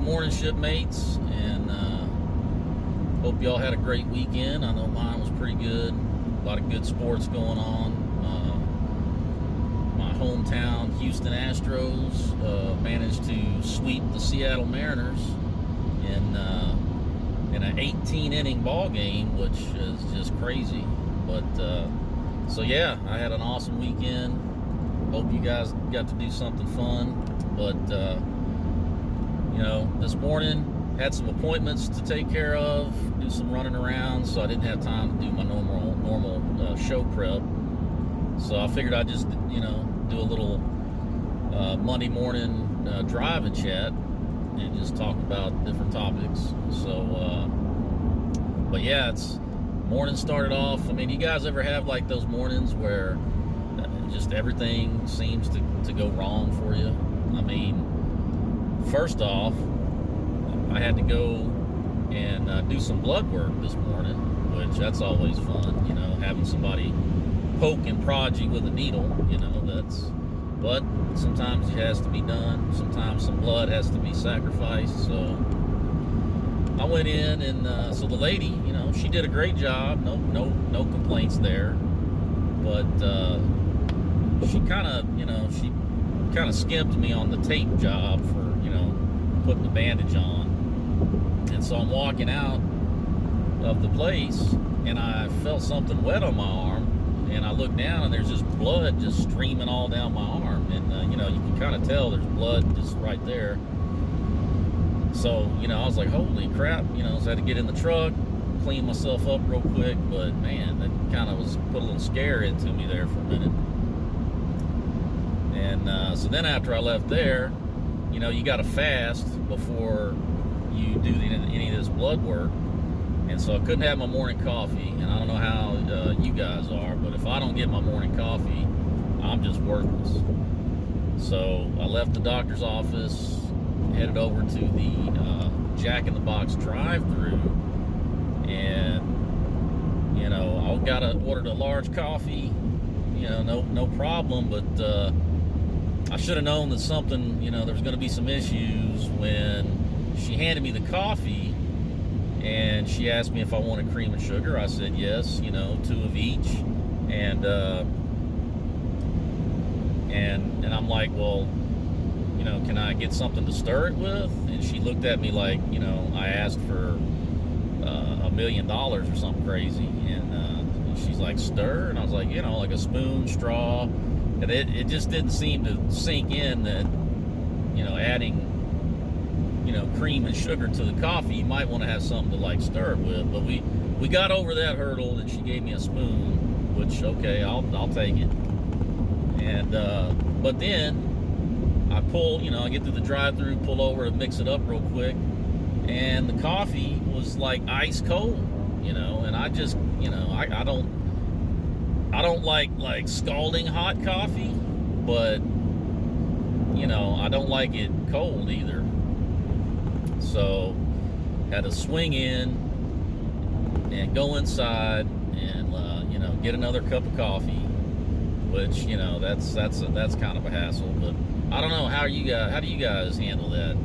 morning, shipmates, and hope y'all had a great weekend. I know mine was pretty good. A lot of good sports going on. My hometown Houston Astros managed to sweep the Seattle Mariners in an 18-inning ball game, which is just crazy. But so yeah, I had an awesome weekend. Hope you guys got to do something fun. But this morning had some appointments to take care of, do some running around, so I didn't have time to do my normal show prep. So I figured I'd just do a little Monday morning drive and chat and just talk about different topics. So but yeah, it's morning started off. I mean, you guys ever have like those mornings where just everything seems to go wrong for you? I mean, first off, I had to go and do some blood work this morning, which that's always fun, having somebody poke and prod you with a needle, but sometimes it has to be done. Sometimes some blood has to be sacrificed. So I went in, and so the lady, she did a great job. No complaints there. But she kind of skimped me on the tape job for putting the bandage on. And so I'm walking out of the place, and I felt something wet on my arm, and I look down, and there's just blood just streaming all down my arm, and you can kind of tell there's blood just right there. So I was like, holy crap, so I had to get in the truck, clean myself up real quick. But man, that kind of put a little scare into me there for a minute. And so then after I left there, you got to fast before you do any of this blood work. And so I couldn't have my morning coffee. And I don't know how you guys are, but if I don't get my morning coffee, I'm just worthless. So I left the doctor's office, headed over to the Jack in the Box drive-thru, and I ordered a large coffee. No problem. But I should have known that something, there was going to be some issues when she handed me the coffee, and she asked me if I wanted cream and sugar. I said yes, 2 of each, and I'm like, well, can I get something to stir it with? And she looked at me like, I asked for $1 million or something crazy, and she's like, stir? And I was like, like a spoon, straw. And it just didn't seem to sink in that, adding, cream and sugar to the coffee, you might want to have something to like stir it with. But we got over that hurdle, and she gave me a spoon, which, okay, I'll take it. And but then I I get through the drive-thru, pull over to mix it up real quick, and the coffee was like ice cold, and I just, I don't like scalding hot coffee, but I don't like it cold either. So had to swing in and go inside and get another cup of coffee, which that's kind of a hassle. But I don't know, how do you guys handle that?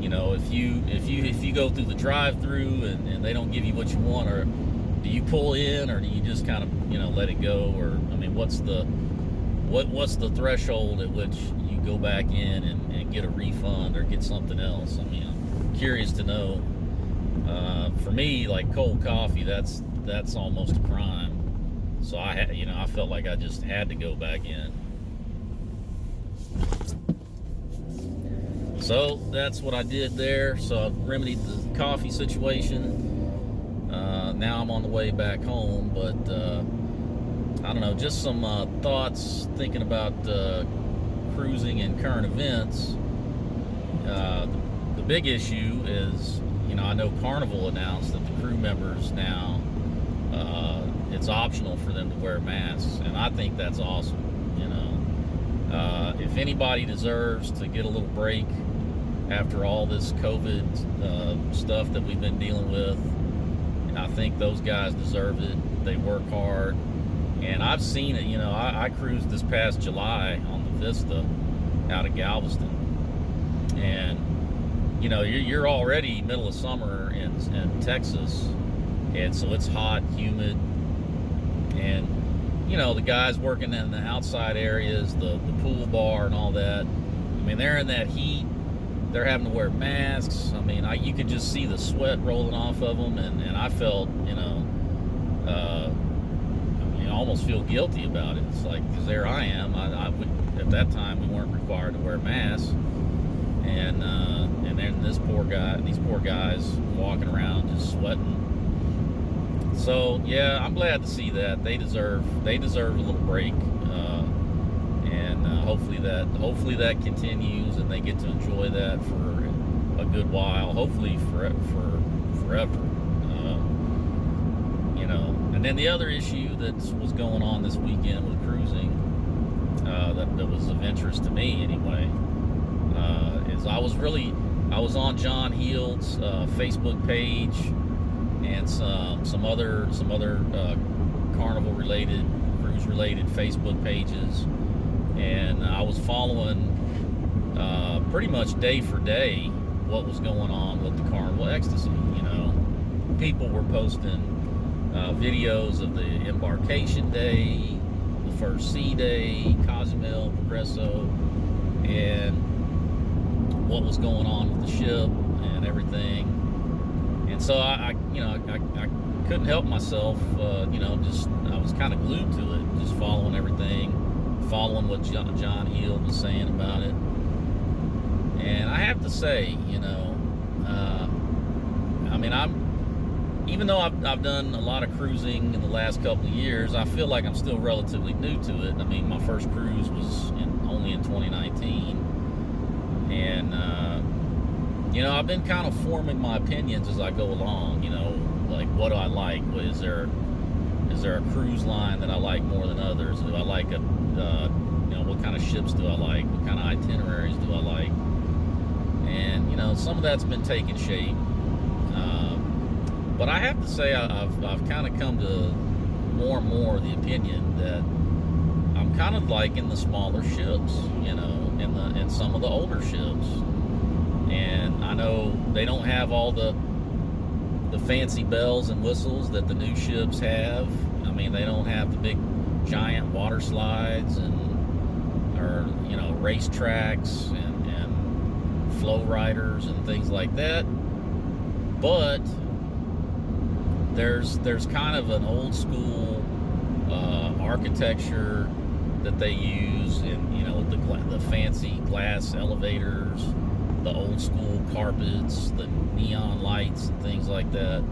If you go through the drive-thru and they don't give you what you want, or do you pull in, or do you just kind of let it go? Or I mean, what's the threshold at which you go back in and get a refund or get something else? I mean, I'm curious to know. For me, like cold coffee, that's almost a crime. So I felt like I just had to go back in. So that's what I did there. So I remedied the coffee situation. Now I'm on the way back home, but I don't know, just some thoughts thinking about cruising and current events. The big issue is, I know Carnival announced that the crew members now, it's optional for them to wear masks, and I think that's awesome. If anybody deserves to get a little break after all this COVID stuff that we've been dealing with, I think those guys deserve it. They work hard, and I've seen it. I cruised this past July on the Vista out of Galveston, and you know, you're already middle of summer in Texas, and so it's hot, humid, and you know, the guys working in the outside areas, the pool bar and all that. I mean, they're in that heat. They're having to wear masks. I mean, you could just see the sweat rolling off of them, and I felt, you know, I mean, I almost feel guilty about it. It's like, because there I am. At that time, we weren't required to wear masks, and then these poor guys walking around just sweating. So yeah, I'm glad to see that. They deserve a little break, and hopefully that continues, and they get to enjoy that for a good while. Hopefully for forever. You know. And then the other issue that was going on this weekend with cruising, that was of interest to me anyway, is I was on John Heald's Facebook page, and some other carnival related, cruise related Facebook pages, and I was following pretty much day for day what was going on with the Carnival Ecstasy. You know, people were posting videos of the embarkation day, the first sea day, Cozumel, Progreso, and what was going on with the ship and everything. And so I couldn't help myself. You know, I was kind of glued to it, just following everything, following what John Heald was saying about it. And I have to say, you know, I mean, even though I've done a lot of cruising in the last couple of years, I feel like I'm still relatively new to it. I mean, my first cruise was only in 2019, and you know, I've been kind of forming my opinions as I go along. You know, like, what do I like? Is there a cruise line that I like more than others? Do I like you know, what kind of ships do I like? What kind of itineraries do I like? And you know, some of that's been taking shape. But I have to say, I've kind of come to more and more the opinion that I'm kind of liking the smaller ships, you know, and some of the older ships. And I know they don't have all the fancy bells and whistles that the new ships have. I mean, they don't have the big giant water slides or you know, race tracks and flow riders and things like that. But there's kind of an old school architecture that they use, and you know, the fancy glass elevators, the old school carpets, the neon lights and things like that.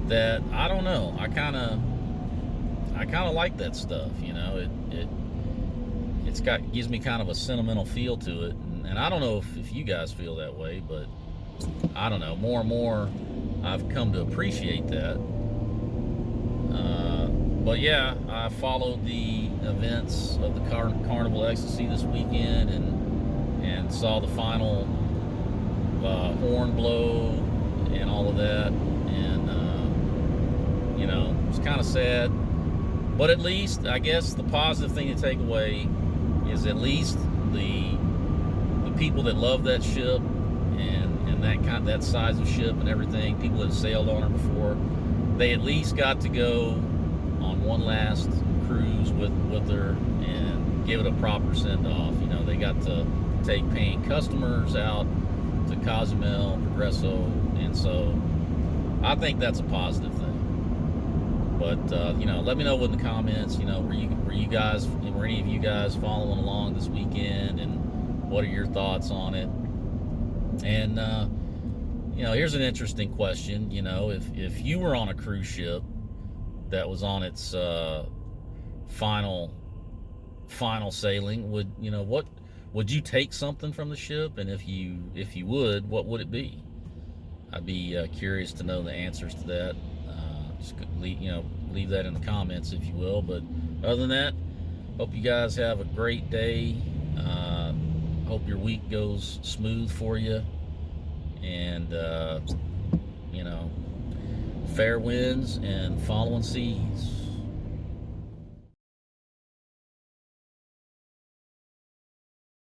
That I don't know. I kind of like that stuff. You know, it gives me kind of a sentimental feel to it, and I don't know if you guys feel that way, but I don't know. More and more, I've come to appreciate that. But yeah, I followed the events of the Carnival Ecstasy this weekend, and saw the final horn blow and all of that, and you know, it's kind of sad. But at least, I guess, the positive thing to take away is at least the people that love that ship and that size of ship and everything, people that have sailed on her before, they at least got to go on one last cruise with her and give it a proper send-off. You know, they got to take paying customers out to Cozumel, Progreso, and so I think that's a positive thing. But you know, let me know in the comments. You know, were any of you guys following along this weekend, and what are your thoughts on it? And you know, here's an interesting question. You know, if you were on a cruise ship that was on its final sailing, would you take something from the ship? And if you would, what would it be? I'd be curious to know the answers to that. Just leave that in the comments, if you will. But other than that, hope you guys have a great day. Hope your week goes smooth for you, and you know, fair winds and following seas.